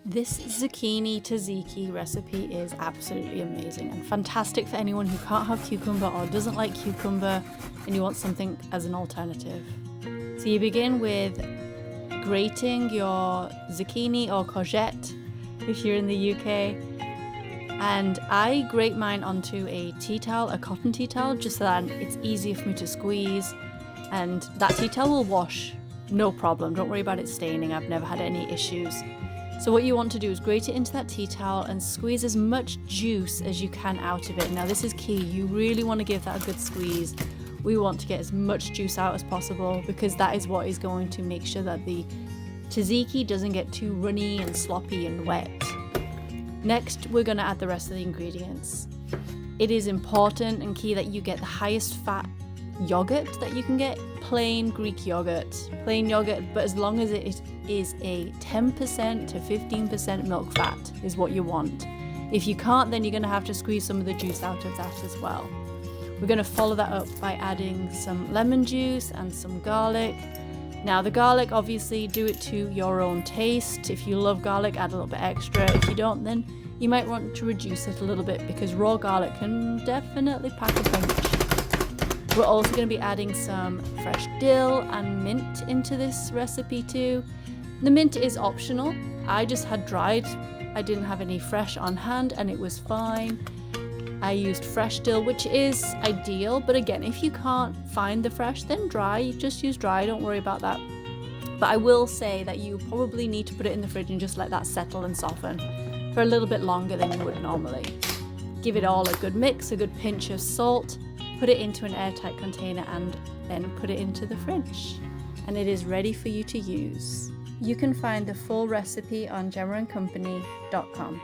This zucchini tzatziki recipe is absolutely amazing and fantastic for anyone who can't have cucumber or doesn't like cucumber and you want something as an alternative. So you begin with grating your zucchini or courgette if you're in the UK, and I grate mine onto a tea towel, a cotton tea towel, just so that it's easier for me to squeeze, and that tea towel will wash, no problem, don't worry about it staining, I've never had any issues. So what you want to do is grate it into that tea towel and squeeze as much juice as you can out of it. Now this is key, you really want to give that a good squeeze. We want to get as much juice out as possible because that is what is going to make sure that the tzatziki doesn't get too runny and sloppy and wet. Next, we're going to add the rest of the ingredients. It is important and key that you get the highest fat yogurt that you can get, plain Greek yogurt, but as long as it is a 10% to 15% milk fat is what you want. If you can't, then you're going to have to squeeze some of the juice out of that as well. We're going to follow that up by adding some lemon juice and some garlic. Now the garlic, obviously do it to your own taste. If you love garlic, add a little bit extra. If you don't, then you might want to reduce it a little bit because raw garlic can definitely pack a punch. We're also going to be adding some fresh dill and mint into this recipe too. The mint is optional. I just had dried. I didn't have any fresh on hand and it was fine. I used fresh dill, which is ideal, but again, if you can't find the fresh, then dry. Just use dry, don't worry about that. But I will say that you probably need to put it in the fridge and just let that settle and soften for a little bit longer than you would normally. Give it all a good mix, a good pinch of salt, put it into an airtight container and then put it into the fridge. And it is ready for you to use. You can find the full recipe on gemmaandcompany.com.